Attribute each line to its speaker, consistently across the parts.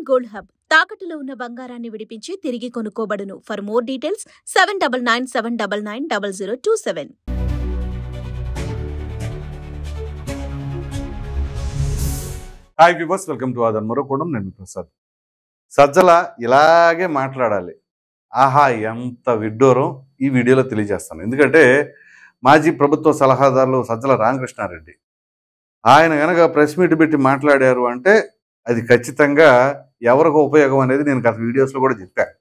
Speaker 1: Gold hub తాకట్టులో ఉన్న బంగారాన్ని విడిపించి తిరిగి కొనుక్కోబడును. For more details 7997990027.
Speaker 2: Hi viewers, welcome to ఆదన్ మరొకడం. నేను ప్రసాద్. సజ్జల ఇలాగే మాట్లాడాలి. ఆహా, ఎంత విడ్డూరం ఈ వీడియోలో తెలియజేస్తాను. ఎందుకంటే మాజీ ప్రభుత్వ సలహాదారులు సజ్జల రామకృష్ణారెడ్డి ఆయన కనుక ప్రెస్ మీట్ పెట్టి మాట్లాడారు అంటే అది ఖచ్చితంగా ఎవరికి ఉపయోగం అనేది నేను గత వీడియోస్లో కూడా చెప్పాను.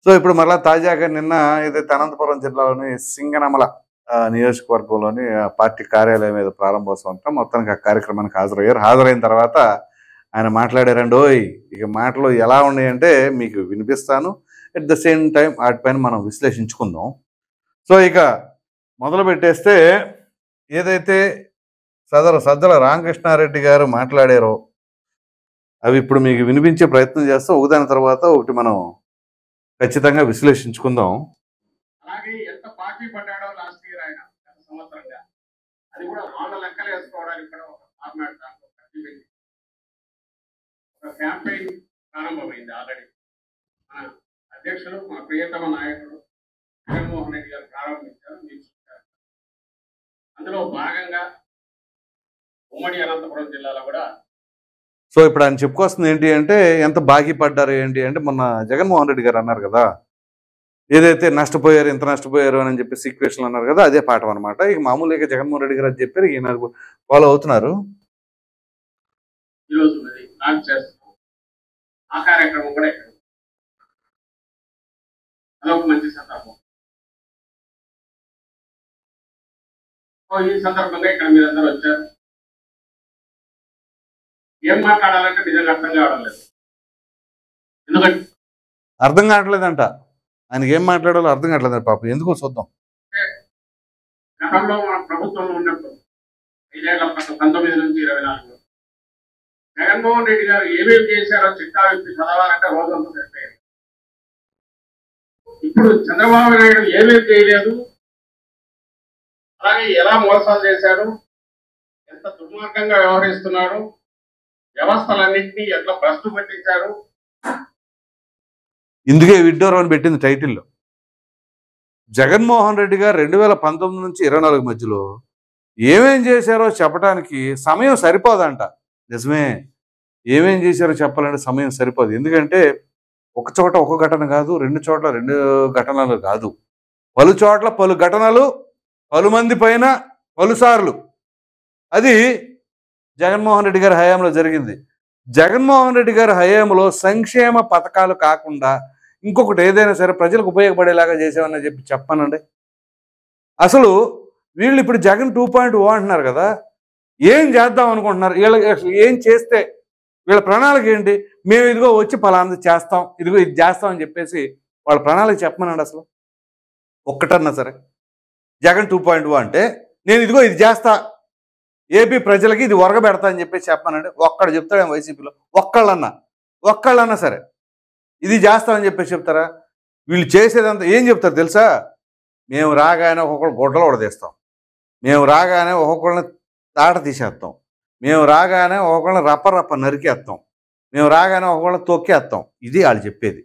Speaker 2: సో ఇప్పుడు మరలా తాజాగా నిన్న ఏదైతే అనంతపురం జిల్లాలోని సింగనమల నియోజకవర్గంలోని పార్టీ కార్యాలయం మీద ప్రారంభోత్సవం అంతా మొత్తానికి ఆ కార్యక్రమానికి హాజరయ్యారు. హాజరైన తర్వాత ఆయన మాట్లాడారండి. ఓయ్, ఇక మాటలు ఎలా ఉన్నాయంటే మీకు వినిపిస్తాను. అట్ ద సేమ్ టైం వాటిపైన మనం విశ్లేషించుకుందాం. సో ఇక మొదలు పెట్టేస్తే ఏదైతే సజ్జల రామకృష్ణారెడ్డి గారు మాట్లాడారో అవి ఇప్పుడు మీకు వినిపించే ప్రయత్నం చేస్తాం. ఒకదాని తర్వాత ఒకటి మనం ఖచ్చితంగా విశ్లేషించుకుందాం.
Speaker 3: అలాగే ఎంత పార్టీ పడ్డాడో లాస్ట్ ఇయర్ ఆయన సంవత్సరంగా అది కూడా వాళ్ళ లెక్కలు వేసుకోవడానికి కూడా ఒక ఫార్మాట్ దాంట్లో ఖర్చు పెట్టి ఒక క్యాంపెయిన్ ప్రారంభమైంది. ఆల్రెడీ మన అధ్యక్షులు, మా ప్రియతమ నాయకుడు జగన్మోహన్ రెడ్డి గారు ప్రారంభించారు. మీకు చూశారు. అందులో భాగంగా ఉమ్మడి అనంతపురం జిల్లాలో కూడా
Speaker 2: సో ఇప్పుడు ఆయన చెప్పుకొస్తుంది ఏంటి అంటే ఎంత బాకీ పడ్డారు ఏంటి అంటే మొన్న జగన్మోహన్ రెడ్డి గారు అన్నారు కదా, ఏదైతే నష్టపోయారు ఎంత నష్టపోయారు అని చెప్పి ఈక్వేషన్ అన్నారు కదా, అదే పాఠం అనమాట. ఇక మామూలుగా జగన్మోహన్ రెడ్డి గారు అది చెప్పారు, ఈయన ఫాలో అవుతున్నారు.
Speaker 3: ఈరోజు అది లాంచ్ చేస్తున్నాం. ఆ కార్యక్రమం కూడా ఇక్కడ అదొక మంచి సందర్భం. ఈ సందర్భంగా ఇక్కడ మీరందరూ వచ్చారు. ఏం మాట్లాడాలంటే నిజంగా అర్థం కావడం లేదు. ఎందుకంటే
Speaker 2: అర్థం కావట్లేదంట, ఆయనకి ఏం మాట్లాడాలో అర్థం కావట్లేదంట పాపం. ఎందుకో చూద్దాం.
Speaker 3: గతంలో మన ప్రభుత్వంలో ఉన్నప్పుడు 19 నుంచి 24 జగన్మోహన్ రెడ్డి గారు ఏమేమి చేశారో చిట్టా విప్పి చదవాలంటే రోజంతా సరిపోయారు. ఇప్పుడు చంద్రబాబు నాయుడు ఏమేమి చేయలేదు, అలాగే ఎలా మోసాలు చేశాడు, ఎంత దుర్మార్గంగా వ్యవహరిస్తున్నాడు, వ్యవస్థలన్నింటినీ ఎట్లా భ్రష్టు పట్టించారు.
Speaker 2: ఇందుకే విడ్డూరం అని పెట్టింది టైటిల్లో. జగన్మోహన్ రెడ్డి గారు 2019 నుంచి 24 మధ్యలో ఏమేం చేశారో చెప్పడానికి సమయం సరిపోదంట. నిజమే, ఏమేం చేశారో చెప్పాలంటే సమయం సరిపోదు. ఎందుకంటే ఒక చోట ఒక ఘటన కాదు, 2 చోట్ల 2 ఘటనలు కాదు, పలు చోట్ల పలు ఘటనలు, పలుమంది పైన పలుసార్లు అది జగన్మోహన్ రెడ్డి గారి హయాంలో జరిగింది. జగన్మోహన్ రెడ్డి గారి హయాంలో సంక్షేమ పథకాలు కాకుండా ఇంకొకటి ఏదైనా సరే ప్రజలకు ఉపయోగపడేలాగా చేసామని చెప్పానండి. అసలు వీళ్ళు ఇప్పుడు జగన్ 2.0 అంటున్నారు కదా, ఏం చేద్దాం అనుకుంటున్నారు? వీళ్ళకి ఏం చేస్తే వీళ్ళ ప్రణాళిక ఏంటి? మేము ఇదిగో వచ్చి పలానా చేస్తాం, ఇదిగో ఇది చేస్తాం అని చెప్పేసి వాళ్ళ ప్రణాళిక చెప్పమనండి. అసలు ఒక్కటన్నా సరే జగన్ 2.0 అంటే నేను ఇదిగో ఇది చేస్తా, ఏపీ ప్రజలకి ఇది ఒరగబెడతా అని చెప్పేసి చెప్పానంటే ఒక్కడు చెప్తాడేమో వైసీపీలో? ఒక్కళ్ళన్నా సరే ఇది చేస్తామని చెప్పేసి చెప్తారా? వీళ్ళు చేసేదంతా ఏం చెప్తారు తెలుసా? మేము రాగానే ఒక్కొక్కరు గొడ్డలు ఉడదీస్తాం, మేము రాగానే ఒక్కొక్కళ్ళని తాట తీసేస్తాం, మేము రాగానే ఒక్కొక్కళ్ళని రప్ప నరికేస్తాం, మేము రాగానే ఒక్కొక్కళ్ళని తొక్కేస్తాం. ఇది వాళ్ళు చెప్పేది.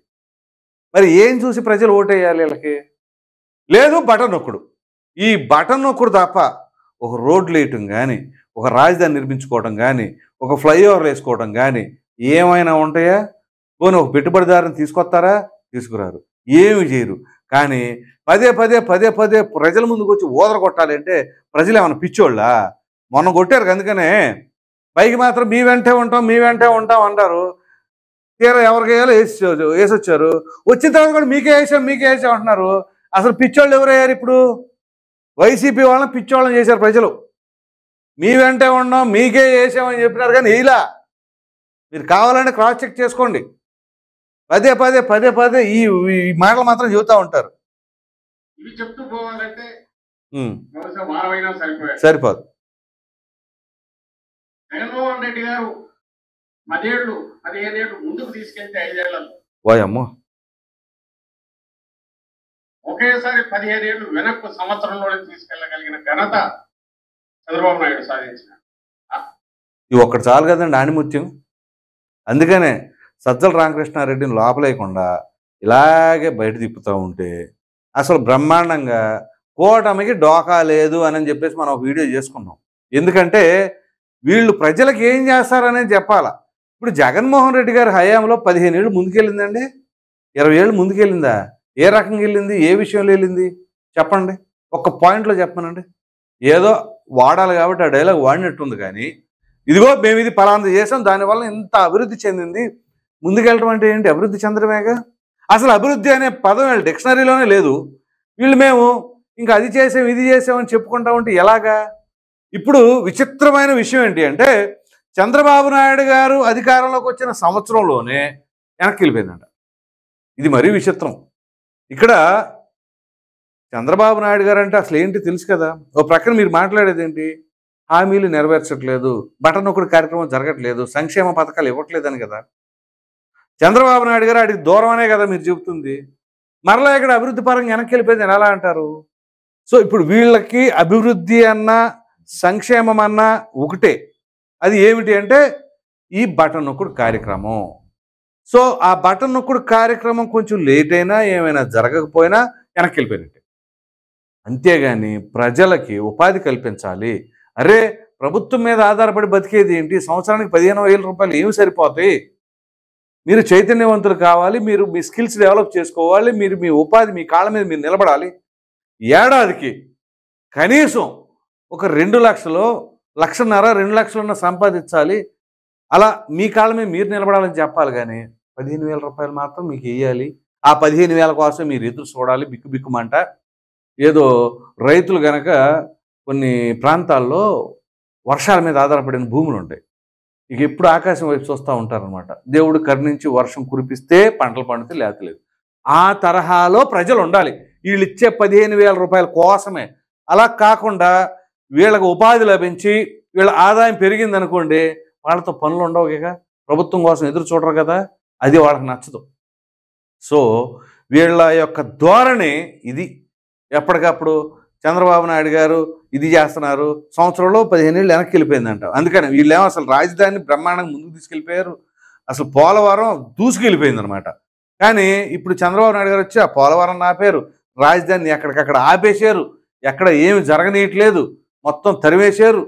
Speaker 2: మరి ఏం చూసి ప్రజలు ఓటేయాలి వీళ్ళకి? లేదు బటన్ నొక్కుడు. ఈ బటన్ నొక్కుడు తప్ప ఒక రోడ్లు వేయటం కానీ, ఒక రాజధాని నిర్మించుకోవడం కానీ, ఒక ఫ్లైఓవర్లు వేసుకోవడం కానీ ఏమైనా ఉంటాయా? పోనీ ఒక పెట్టుబడిదారుని తీసుకొస్తారా? తీసుకురారు, ఏమి చేయరు. కానీ పదే ప్రజల ముందుకు వచ్చి ఓదర కొట్టాలి అంటే ప్రజలు ఏమైనా పిచ్చోళ్ళా? మొన్న కొట్టారు, అందుకనే పైకి మాత్రం మీ వెంటే ఉంటాం అంటారు. తీరా ఎవరికి వేయాలో వేసొచ్చారు, వచ్చిన తర్వాత కూడా మీకే వేసాం అంటున్నారు. అసలు పిచ్చోళ్ళు ఎవరయ్యారు? ఇప్పుడు వైసీపీ వాళ్ళని పిచ్చోళ్ళని చేశారు ప్రజలు. మీ వెంటే ఉన్నాం, మీకే వేసామని చెప్పినారు కానీ ఇలా మీరు కావాలంటే క్రాస్ చెక్ చేసుకోండి. పదే ఈ మాటలు మాత్రం చెబుతూ ఉంటారు.
Speaker 3: ఇవి చెప్తూ పోవాలంటే వారమైనా
Speaker 2: సరిపోదు.
Speaker 3: జగన్మోహన్ రెడ్డి గారు 10 ఏళ్ళు 15 ఏళ్ళు ముందుకు తీసుకెళ్తే 5 ఏళ్లలో
Speaker 2: వాయమ్మో
Speaker 3: ఒకేసారి 15 ఏళ్ళు వెనక్కు సంవత్సరంలోనే తీసుకెళ్లగలిగిన ఘనత చంద్రబాబు నాయుడు సాధించిన.
Speaker 2: ఇవి ఒక్కటి చాలు కదండి ఆణిముత్యం. అందుకనే సజ్జల రామకృష్ణారెడ్డిని లోపలేయకుండా ఇలాగే బయట తిప్పుతూ ఉంటే అసలు బ్రహ్మాండంగా కూటమికి డోకా లేదు అని చెప్పేసి మనం ఒక వీడియో చేసుకున్నాం. ఎందుకంటే వీళ్ళు ప్రజలకు ఏం చేస్తారనేది చెప్పాలా. ఇప్పుడు జగన్మోహన్ రెడ్డి గారి హయాంలో 15 ఏళ్ళు ముందుకెళ్ళిందండి, 20 ఏళ్ళు ముందుకెళ్ళిందా? ఏ రకంగా వెళ్ళింది, ఏ విషయంలో వెళ్ళింది చెప్పండి, ఒక్క పాయింట్లో చెప్పనండి. ఏదో వాడాలి కాబట్టి ఆ డైలాగ్ వాడినట్టుంది, కానీ ఇదిగో మేము ఇది పలానా చేసాం దానివల్ల ఇంత అభివృద్ధి చెందింది. ముందుకెళ్ళటం అంటే ఏంటి? అభివృద్ధి చెందడమేగా. అసలు అభివృద్ధి అనే పదం వీళ్ళ డిక్షనరీలోనే లేదు. వీళ్ళు మేము ఇంకా అది చేసాం ఇది చేసామని చెప్పుకుంటా ఉంటే ఎలాగా? ఇప్పుడు విచిత్రమైన విషయం ఏంటి అంటే చంద్రబాబు నాయుడు గారు అధికారంలోకి వచ్చిన సంవత్సరంలోనే వెనక్కి వెళ్ళిపోయిందంట. ఇది మరీ విచిత్రం. ఇక్కడ చంద్రబాబు నాయుడు గారు అంటే అసలు ఏంటి తెలుసు కదా. ఓ ప్రక్కన మీరు మాట్లాడేది ఏంటి? హామీలు నెరవేర్చట్లేదు, బటన్ ఒకటి కార్యక్రమం జరగట్లేదు, సంక్షేమ పథకాలు ఇవ్వట్లేదని కదా. చంద్రబాబు నాయుడు గారు అడిగి దూరం అనే కదా మీరు చెబుతుంది. మరలా ఇక్కడ అభివృద్ధి పరంగా వెనక్కి వెళ్ళిపోయింది ఎలా అంటారు? సో ఇప్పుడు వీళ్ళకి అభివృద్ధి అన్నా సంక్షేమం అన్నా ఒకటే. అది ఏమిటి అంటే ఈ బటన్ నొక్కుడు కార్యక్రమం. సో ఆ బటన్ నొక్కుడు కార్యక్రమం కొంచెం లేట్ అయినా ఏమైనా జరగకపోయినా వెనక్కి వెళ్ళిపోయినట్టే. అంతేగాని ప్రజలకి ఉపాధి కల్పించాలి. అరే ప్రభుత్వం మీద ఆధారపడి బతికేది ఏంటి? సంవత్సరానికి 15,000 రూపాయలు ఏమి సరిపోతాయి? మీరు చైతన్యవంతులు కావాలి, మీరు మీ స్కిల్స్ డెవలప్ చేసుకోవాలి, మీరు మీ ఉపాధి మీ కాళ్ళ మీద మీరు నిలబడాలి. ఏడాదికి కనీసం ఒక 2 లక్షలు, 1,50,000, 2 లక్షలన్నా సంపాదించాలి. అలా మీ కాళ్ళ మీద మీరు నిలబడాలని చెప్పాలి. కానీ 15,000 రూపాయలు మాత్రం మీకు వేయాలి. ఆ 15,000 కోసం మీరు ఎదురు చూడాలి బిక్కు బిక్కుమంట. ఏదో రైతులు గనక కొన్ని ప్రాంతాల్లో వర్షాల మీద ఆధారపడిన భూములు ఉంటాయి. ఇక ఎప్పుడు ఆకాశం వైపు చూస్తూ ఉంటారనమాట. దేవుడు కరుణించి వర్షం కురిపిస్తే పంటలు పండితే లేతలేదు. ఆ తరహాలో ప్రజలు ఉండాలి. వీళ్ళు ఇచ్చే 15,000 రూపాయల కోసమే. అలా కాకుండా వీళ్ళకు ఉపాధి లభించి వీళ్ళ ఆదాయం పెరిగిందనుకోండి, వాళ్ళతో పనులు ఉండవు ఇక, ప్రభుత్వం కోసం ఎదురు చూడరు కదా, అది వాళ్ళకి నచ్చదు. సో వీళ్ళ యొక్క ధోరణి ఇది. ఎప్పటికప్పుడు చంద్రబాబు నాయుడు గారు ఇది చేస్తున్నారు, సంవత్సరంలో 15 ఏళ్ళు వెనక్కి వెళ్ళిపోయిందంట. అందుకని వీళ్ళేమో అసలు రాజధానిని బ్రహ్మాండంగా ముందుకు తీసుకెళ్ళిపోయారు. అసలు పోలవరం దూసుకెళ్ళిపోయింది అనమాట. కానీ ఇప్పుడు చంద్రబాబు నాయుడు గారు వచ్చి ఆ పోలవరం ఆపేరు, రాజధానిని ఎక్కడికక్కడ ఆపేశారు, ఎక్కడ ఏమి జరగనీయట్లేదు, మొత్తం తరివేశారు.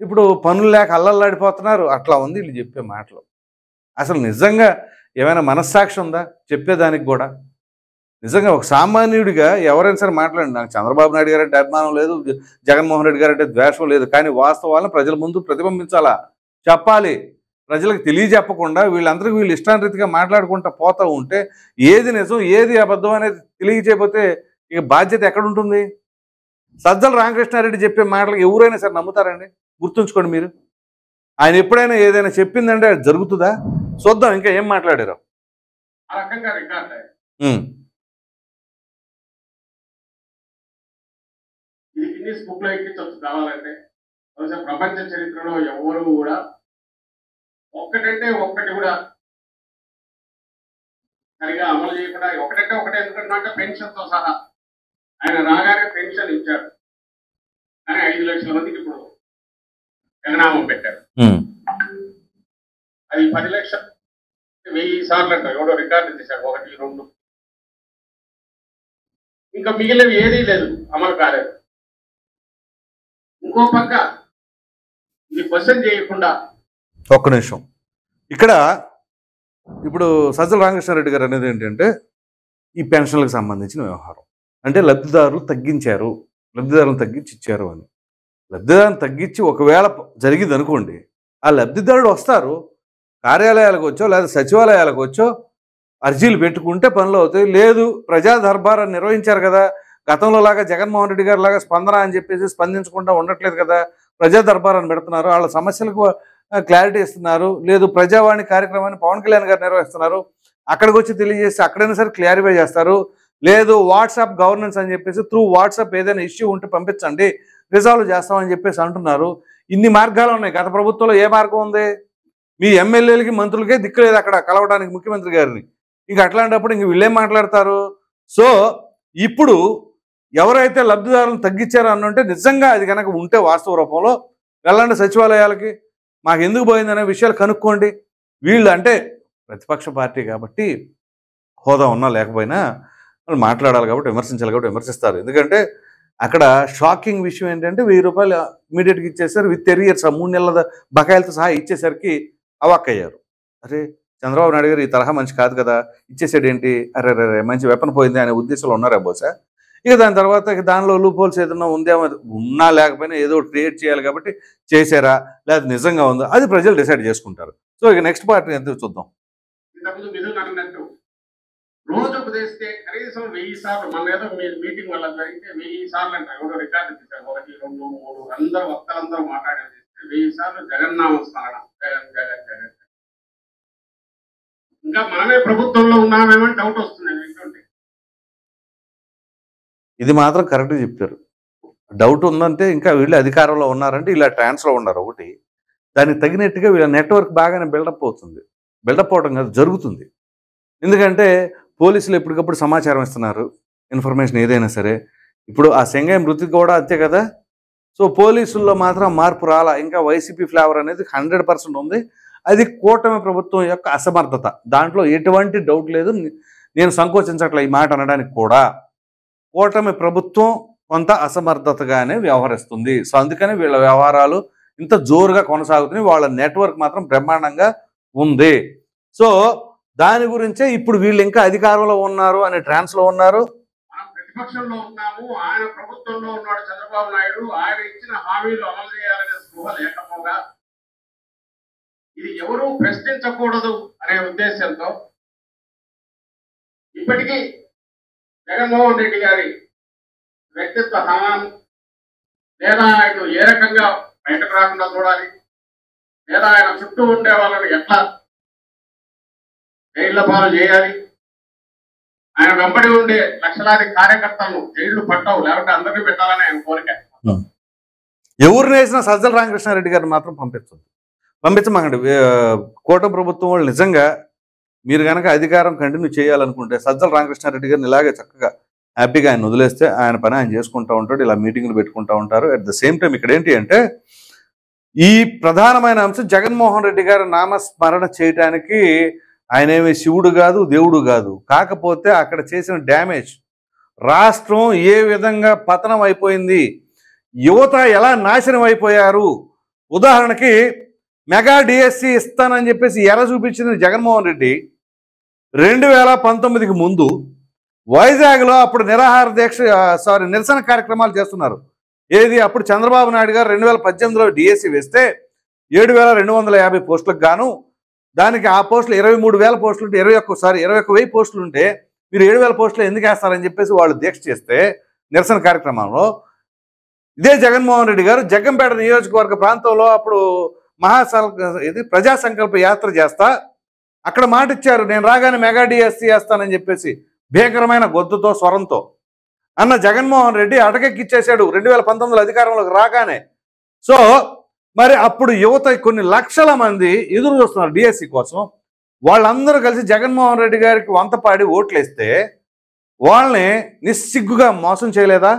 Speaker 2: ఇప్పుడు పనులు లేక అల్లల్లాడిపోతున్నారు. అట్లా ఉంది వీళ్ళు చెప్పే మాటలు. అసలు నిజంగా ఏమైనా మనస్సాక్షి ఉందా చెప్పేదానికి కూడా? నిజంగా ఒక సామాన్యుడిగా ఎవరైనా సరే మాట్లాడండి. నాకు చంద్రబాబు నాయుడు గారు అంటే అభిమానం లేదు, జగన్మోహన్ రెడ్డి గారు అంటే ద్వేషం లేదు, కానీ వాస్తవాలను ప్రజల ముందు ప్రతిబింబించాలా, చెప్పాలి. ప్రజలకు తెలియజెప్పకుండా వీళ్ళందరికీ వీళ్ళు ఇష్టానురీతిగా మాట్లాడుకుంటూ పోతూ ఉంటే ఏది నిజం ఏది అబద్ధం అనేది తెలియజేయకపోతే ఇక బాధ్యత ఎక్కడుంటుంది? సజ్జల రామకృష్ణారెడ్డి చెప్పే మాటలు ఎవరైనా సరే నమ్ముతారండి? గుర్తుంచుకోండి మీరు. ఆయన ఎప్పుడైనా ఏదైనా చెప్పిందంటే అది జరుగుతుందా? చూద్దాం ఇంకా ఏం మాట్లాడారు.
Speaker 3: ఆ రకంగా రికార్డ్ ఇది గిన్నీస్ బుక్ లో ఎక్కించవచ్చు కావాలంటే. బహుశా ప్రపంచ చరిత్రలో ఎవరు కూడా ఒక్కటంటే ఒక్కటి కూడా సరిగా అమలు చేయకుండా, ఒకటంటే ఒకటే ఎందుకంటే పెన్షన్ తో సహా ఆయన రాగానే పెన్షన్ ఇచ్చాడు. కానీ 5 లక్షల మందికి ఇప్పుడు జగనామం పెట్టారు. అది 10 లక్షలు 1000 సార్లు అంట. ఎవడో రికార్డు తీశాడు, 1, 2. ఇంకా మిగిలినవి ఏదీ లేదు, అమలు కాలేదు. ఇంకో పక్క ఇది క్వశ్చన్ చేయకుండా
Speaker 2: ఒక్క నిమిషం. ఇక్కడ ఇప్పుడు సజ్జల రామకృష్ణారెడ్డి గారు అనేది ఏంటంటే ఈ పెన్షన్లకు సంబంధించిన వ్యవహారం. అంటే లబ్ధిదారులు తగ్గించారు, లబ్ధిదారులను తగ్గించి ఇచ్చారు అని. లబ్ధిదారులను తగ్గించి ఒకవేళ జరిగింది అనుకోండి, ఆ లబ్ధిదారుడు వస్తారు, కార్యాలయాలకు వచ్చో లేదా సచివాలయాలకు వచ్చో అర్జీలు పెట్టుకుంటే పనులు అవుతాయి. లేదు ప్రజా దర్బార్ నిర్వహించారు కదా, గతంలో లాగా జగన్మోహన్ రెడ్డి గారు లాగా స్పందన అని చెప్పేసి స్పందించకుండా ఉండట్లేదు కదా, ప్రజా దర్బార్ అని పెడుతున్నారు, వాళ్ళ సమస్యలకు క్లారిటీ ఇస్తున్నారు. లేదు ప్రజావాణి కార్యక్రమాన్ని పవన్ కళ్యాణ్ గారు నిర్వహిస్తున్నారు, అక్కడికి వచ్చి తెలియజేసి అక్కడైనా సరే క్లారిఫై చేస్తారు. లేదు వాట్సాప్ గవర్నెన్స్ అని చెప్పేసి త్రూ వాట్సాప్ ఏదైనా ఇష్యూ ఉంటే పంపించండి, రిజాల్వ్ చేస్తామని చెప్పేసి అంటున్నారు. ఇన్ని మార్గాలు ఉన్నాయి. గత ప్రభుత్వంలో ఏ మార్గం ఉంది? మీ ఎమ్మెల్యేలకి మంత్రులకే దిక్కులేదు అక్కడ కలవడానికి ముఖ్యమంత్రి గారిని. ఇంక అట్లాంటప్పుడు ఇంక వీళ్ళేం మాట్లాడతారు? సో ఇప్పుడు ఎవరైతే లబ్ధిదారులను తగ్గించారో అన్నంటే నిజంగా అది కనుక ఉంటే వాస్తవ రూపంలో వెళ్ళండి సచివాలయాలకి, మాకు ఎందుకు పోయిందనే విషయాలు కనుక్కోండి. వీళ్ళు అంటే ప్రతిపక్ష పార్టీ కాబట్టి హోదా ఉన్నా లేకపోయినా వాళ్ళు మాట్లాడాలి కాబట్టి విమర్శించాలి కాబట్టి విమర్శిస్తారు. ఎందుకంటే అక్కడ షాకింగ్ విషయం ఏంటంటే 1000 రూపాయలు ఇమీడియట్గా ఇచ్చేసారు, విత్ ఎరియర్స్ 3 నెలల బకాయిలతో సహా ఇచ్చేసరికి అవాక్కయ్యారు. అరే చంద్రబాబు నాయుడు గారు ఈ తరహా మంచి కాదు కదా, ఇచ్చేసాడు ఏంటి, అరే రే మంచి వెపన్ పోయింది అనే ఉద్దేశంలో ఉన్నారా బహుశా. ఇక దాని తర్వాత దానిలో లూప్ హోల్స్ ఏదన్నా ఉందేమో, ఉన్నా లేకపోయినా ఏదో క్రియేట్ చేయాలి కాబట్టి చేశారా లేదా నిజంగా ఉందో అది ప్రజలు డిసైడ్ చేసుకుంటారు. సో ఇక నెక్స్ట్ పార్టీ ఎంత చూద్దాం.
Speaker 3: రోజుకు తెస్తే కనీసం 1000 సార్లు, మన ఏదో మీటింగ్ వల్ల జరిగితే 1000 సార్లు అంటే ఎవరో రికార్డు చేశారు, 1, 2, 3 అందరూ వక్తలందరూ మాట్లాడేది చేస్తే 1000 సార్లు జగన్నామ స్మరణ, జగన్ జగన్ జగన్. ఇంకా మనమే ప్రభుత్వంలో ఉన్నామేమని డౌట్ వస్తుంది వింటుంటే.
Speaker 2: ఇది మాత్రం కరెక్ట్గా చెప్పారు. డౌట్ ఉందంటే ఇంకా వీళ్ళు అధికారంలో ఉన్నారంటే ఇలా ట్రాన్స్లో ఉన్నారు ఒకటి, దానికి తగినట్టుగా వీళ్ళ నెట్వర్క్ బాగానే బిల్డప్ అవుతుంది. బిల్డప్ అవడం కాదు, జరుగుతుంది. ఎందుకంటే పోలీసులు ఎప్పటికప్పుడు సమాచారం ఇస్తున్నారు, ఇన్ఫర్మేషన్ ఏదైనా సరే. ఇప్పుడు ఆ సెంగయ్య మృతి కూడా అంతే కదా. సో పోలీసుల్లో మాత్రం మార్పు రాలా, ఇంకా వైసీపీ ఫ్లేవర్ అనేది 100% ఉంది. అది కూటమి ప్రభుత్వం యొక్క అసమర్థత, దాంట్లో ఎటువంటి డౌట్ లేదు. నేను సంకోచించట్లే ఈ మాట అనడానికి కూడా. కూటమి ప్రభుత్వం కొంత అసమర్థతగానే వ్యవహరిస్తుంది. సో అందుకని వీళ్ళ వ్యవహారాలు ఇంత జోరుగా కొనసాగుతున్నాయి. వాళ్ళ నెట్వర్క్ మాత్రం బ్రహ్మాండంగా ఉంది. సో దాని గురించే ఇప్పుడు వీళ్ళు ఇంకా అధికారంలో ఉన్నారు అనే ట్రాన్స్లో ఉన్నారు.
Speaker 3: మనం ప్రతిపక్షంలో ఉన్నాము, ఆయన ప్రభుత్వంలో ఉన్నాడు చంద్రబాబు నాయుడు, ఆయన ఇచ్చిన హామీలు అమలు చేయాలనే స్పృహ లేకపోగా ఇది ఎవరూ ప్రశ్నించకూడదు అనే ఉద్దేశంతో ఇప్పటికీ జగన్మోహన్ రెడ్డి గారి వ్యక్తిత్వ హనాన్ని లేదా ఆయన ఏ రకంగా బయటకు రాకుండా చూడాలి, లేదా ఆయన చుట్టూ ఉండే వాళ్ళని ఎట్లా జైళ్ల పాలు చేయాలి, ఆయన వెంబడి ఉండే లక్షలాది కార్యకర్తలను జైళ్లు పట్టవు లేకపోతే అందరినీ పెట్టాలని ఆయన కోరిక.
Speaker 2: ఎవరిని వేసినా సజ్జల రామకృష్ణారెడ్డి గారిని మాత్రం పంపించమండి. కూటమి ప్రభుత్వం వాళ్ళు నిజంగా మీరు కనుక అధికారం కంటిన్యూ చేయాలనుకుంటే సజ్జల రామకృష్ణారెడ్డి గారిని ఇలాగే చక్కగా హ్యాపీగా ఆయన వదిలేస్తే ఆయన పని ఆయన చేసుకుంటూ ఉంటాడు, ఇలా మీటింగ్లు పెట్టుకుంటూ ఉంటారు. అట్ ద సేమ్ టైం ఇక్కడ ఏంటి అంటే ఈ ప్రధానమైన అంశం జగన్మోహన్ రెడ్డి గారి నామస్మరణ చేయటానికి ఆయన ఏమి శివుడు కాదు, దేవుడు కాదు. కాకపోతే అక్కడ చేసిన డ్యామేజ్, రాష్ట్రం ఏ విధంగా పతనం అయిపోయింది, యువత ఎలా నాశనం అయిపోయారు. ఉదాహరణకి మెగా డిఎస్సి ఇస్తానని చెప్పేసి ఎర చూపించింది జగన్మోహన్ రెడ్డి 2019కి ముందు వైజాగ్లో అప్పుడు నిరసన కార్యక్రమాలు చేస్తున్నారు. ఏది అప్పుడు చంద్రబాబు నాయుడు గారు 2018లో డిఎస్సి వేస్తే 7,250 పోస్టులకు గాను దానికి ఆ పోస్టులు 23,000 పోస్టులు ఉంటే 21,000 పోస్టులు ఉంటే మీరు 7,000 పోస్టులు ఎందుకు వేస్తారని చెప్పేసి వాళ్ళు దీక్ష చేస్తే నిరసన కార్యక్రమంలో ఇదే జగన్మోహన్ రెడ్డి గారు జగ్గంపేట నియోజకవర్గ ప్రాంతంలో అప్పుడు ప్రజా సంకల్ప యాత్ర చేస్తా అక్కడ మాట ఇచ్చారు, నేను రాగానే మెగా డిఎస్సి వేస్తానని చెప్పేసి భీకరమైన గొంతుతో స్వరంతో అన్న జగన్మోహన్ రెడ్డి అటకెక్కిచ్చేశాడు 2019లో అధికారంలోకి రాగానే. సో మరి అప్పుడు యువత కొన్ని లక్షల మంది ఎదురు చూస్తున్నారు డిఎస్సి కోసం. వాళ్ళందరూ కలిసి జగన్మోహన్ రెడ్డి గారికి వంతపాడి ఓట్లేస్తే వాళ్ళని నిస్సిగ్గుగా మోసం చేయలేదా?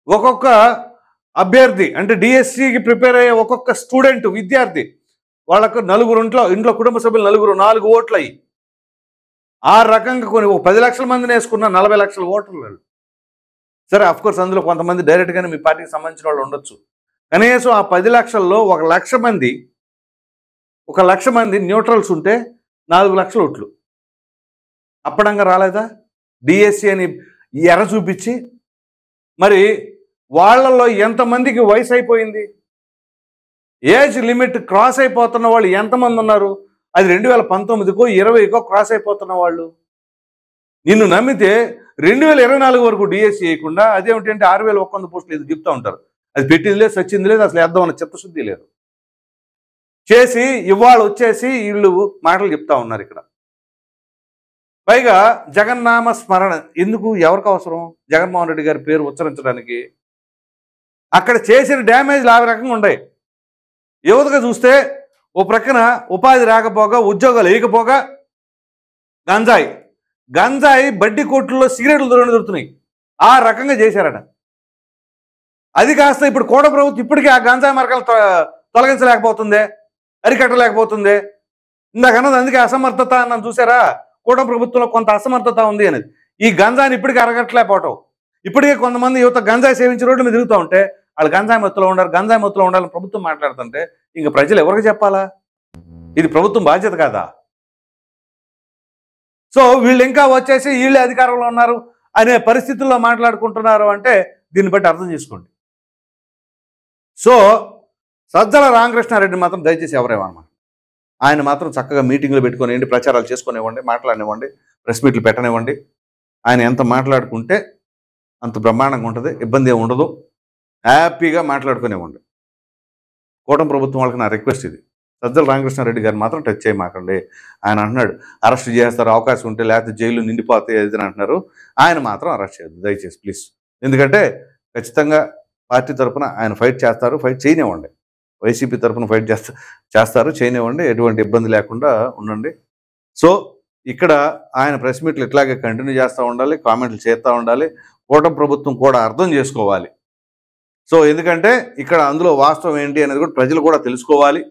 Speaker 2: ఒక్కొక్క అభ్యర్థి అంటే డిఎస్సికి ప్రిపేర్ అయ్యే ఒక్కొక్క స్టూడెంట్ విద్యార్థి వాళ్ళకు ఇంట్లో కుటుంబ సభ్యులు 4 ఓట్లు అయ్యి ఆ రకంగా కొన్ని 10 లక్షల మందిని వేసుకున్న 40 లక్షల ఓటర్లు. సరే అఫ్కోర్స్ అందులో కొంతమంది డైరెక్ట్గానే మీ పార్టీకి సంబంధించిన వాళ్ళు ఉండొచ్చు. కనీసం ఆ 10 లక్షల్లో 1 లక్ష మంది న్యూట్రల్స్ ఉంటే 4 లక్షల ఓట్లు అప్పడంగా రాలేదా డిఎస్సి అని ఎర చూపించి? మరి వాళ్ళల్లో ఎంతమందికి వయసు అయిపోయింది, ఏజ్ లిమిట్ క్రాస్ అయిపోతున్న వాళ్ళు ఎంతమంది ఉన్నారు? అది 2019కో 20కో క్రాస్ అయిపోతున్న వాళ్ళు. నిన్ను నమ్మితే 2024 వరకు డిఎస్సి వేయకుండా అదేమిటంటే 6,100 పోస్టులు ఇది చెప్తూ ఉంటారు. అది పెట్టింది లేదు, సచ్చింది లేదు, అసలు వేద్దామన్న చిత్తశుద్ధి లేదు. చేసి ఇవాళ వచ్చేసి వీళ్ళు మాటలు చెప్తా ఉన్నారు ఇక్కడ. పైగా జగన్నామ స్మరణ ఎందుకు, ఎవరికి అవసరం? జగన్మోహన్ రెడ్డి గారి పేరు ఉచ్చరించడానికి. అక్కడ చేసిన డ్యామేజ్లు ఆ రకంగా ఉన్నాయి. యువతగా చూస్తే ఓ ప్రక్కన ఉపాధి రాకపోగా, ఉద్యోగాలు వేయకపోగా గంజాయి బడ్డీ కొట్టుల్లో సిగరెట్లు దొరుకుతున్నాయి. ఆ రకంగా చేశారట. అది కాస్త ఇప్పుడు కోట ప్రభుత్వం ఇప్పటికీ ఆ గంజాయి మార్గాలు తొలగించలేకపోతుందే, అరికట్టలేకపోతుందే. ఇందాక అన్నది అందుకే అసమర్థత అన్నాను చూసారా, కూటమి ప్రభుత్వంలో కొంత అసమర్థత ఉంది అనేది. ఈ గంజాయిని ఇప్పటికీ అరగట్లేకపోవటం. ఇప్పటికే కొంతమంది యువత గంజాయి సేవించి రోడ్ల మీద తిరుగుతూ ఉంటే వాళ్ళు గంజాయి మత్తులో ఉండాలని ప్రభుత్వం మాట్లాడుతుంటే ఇంక ప్రజలు ఎవరికి చెప్పాలా? ఇది ప్రభుత్వం బాధ్యత కాదా? సో వీళ్ళు ఇంకా వచ్చేసి వీళ్ళే అధికారంలో ఉన్నారు అనే పరిస్థితుల్లో మాట్లాడుకుంటున్నారు అంటే దీన్ని బట్టి అర్థం చేసుకోండి. సో సజ్జల రామకృష్ణారెడ్డి మాత్రం దయచేసి ఎవరేమన్నమాట, ఆయన మాత్రం చక్కగా మీటింగ్లు పెట్టుకునివ్వండి, ప్రచారాలు చేసుకునివ్వండి, మాట్లాడనివ్వండి, ప్రెస్ మీట్లు పెట్టనివ్వండి. ఆయన ఎంత మాట్లాడుకుంటే అంత బ్రహ్మాండంగా ఉంటుంది, ఇబ్బంది ఏమి ఉండదు, హ్యాపీగా మాట్లాడుకునివ్వండి. కూటమి ప్రభుత్వం వాళ్ళకి నా రిక్వెస్ట్ ఇది. సజ్జల రామకృష్ణారెడ్డి గారు మాత్రం టచ్ చేయమాకండి. ఆయన అంటున్నాడు అరెస్ట్ చేస్తారు, అవకాశం ఉంటే, లేకపోతే జైలు నిండిపోతాయి అది అంటున్నారు. ఆయన మాత్రం అరెస్ట్ చేయద్దు దయచేసి ప్లీజ్. ఎందుకంటే ఖచ్చితంగా పార్టీ తరఫున ఆయన ఫైట్ చేస్తారు, ఫైట్ చేయనివ్వండి. వైసీపీ తరఫున ఫైట్ చేస్తారు, చేయనివ్వండి, ఎటువంటి ఇబ్బంది లేకుండా ఉండండి. సో ఇక్కడ ఆయన ప్రెస్ మీట్లు ఇట్లాగే కంటిన్యూ చేస్తూ ఉండాలి, కామెంట్లు చేస్తూ ఉండాలి. కూటమి ప్రభుత్వం కూడా అర్థం చేసుకోవాలి. సో ఎందుకంటే ఇక్కడ అందులో వాస్తవం ఏంటి అనేది కూడా ప్రజలు కూడా తెలుసుకోవాలి.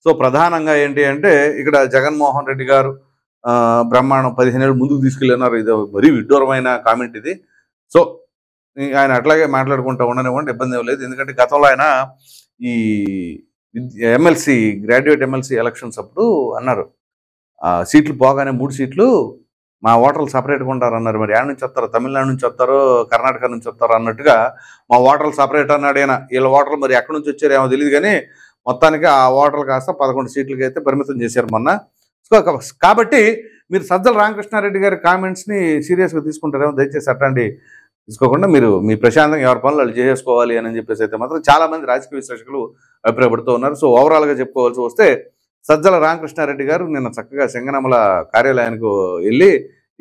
Speaker 2: సో ప్రధానంగా ఏంటి అంటే ఇక్కడ జగన్మోహన్ రెడ్డి గారు బ్రహ్మాండం 15 ఏళ్ళు ముందుకు తీసుకెళ్ళినారు. ఇది మరీ విడ్డూరమైన కామెంట్ ఇది. సో ఆయన అట్లాగే మాట్లాడుకుంటూ ఉండనివ్వండి, ఇబ్బంది ఏం లేదు. ఎందుకంటే గతంలో ఆయన ఈ ఎమ్మెల్సీ గ్రాడ్యుయేట్ ఎమ్మెల్సీ ఎలక్షన్స్ అప్పుడు అన్నారు సీట్లు పోగానే 3 సీట్లు మా ఓటర్లు సపరేట్గా ఉంటారు అన్నారు. మరి యాడ్ నుంచి వస్తారో, తమిళనాడు నుంచి వస్తారో, కర్ణాటక నుంచి వస్తారో అన్నట్టుగా మా ఓటర్లు సపరేట్ అన్నాడు ఆయన. వీళ్ళ ఓటర్లు మరి ఎక్కడి నుంచి వచ్చారో ఏమో తెలియదు, కానీ మొత్తానికి ఆ ఓటర్లు కాస్త 11 సీట్లకి అయితే పరిమితం చేశారు మొన్న. కాబట్టి మీరు సజ్జల రామకృష్ణారెడ్డి గారి కామెంట్స్ని సీరియస్గా తీసుకుంటారేమో, దయచేసి అట్లాంటి తీసుకోకుండా మీరు మీ ప్రశాంతంగా ఎవరి పనులు వాళ్ళు చేసేసుకోవాలి అని చెప్పేసి అయితే మాత్రం చాలామంది రాజకీయ విశ్లేషకులు అభిప్రాయపడుతూ ఉన్నారు. సో ఓవరాల్గా చెప్పుకోవాల్సి వస్తే సజ్జల రామకృష్ణారెడ్డి గారు నిన్న చక్కగా సింగనమల కార్యాలయానికి వెళ్ళి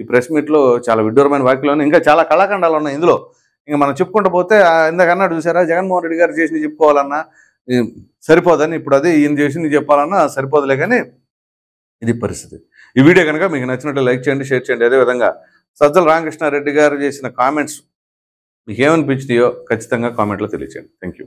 Speaker 2: ఈ ప్రెస్ మీట్లో చాలా విడ్డూరమైన వాక్యాలు ఇంకా చాలా కళాఖండాలు ఉన్నాయి ఇందులో. ఇంకా మనం చెప్పుకుంటూ పోతే ఇందాక అన్నాడు చూసారా, జగన్మోహన్ రెడ్డి గారు చేసి చెప్పుకోవాలన్నా సరిపోదని, ఇప్పుడు అదే ఈయన చేసి చెప్పాలన్నా సరిపోదులే, కానీ ఇది పరిస్థితి. ఈ వీడియో కనుక మీకు నచ్చినట్టు లైక్ చేయండి, షేర్ చేయండి. అదేవిధంగా సజ్జల రామకృష్ణారెడ్డి గారు చేసిన కామెంట్స్ మీకు ఏమనిపించినాయో ఖచ్చితంగా కామెంట్లో తెలియచేయండి. Thank you.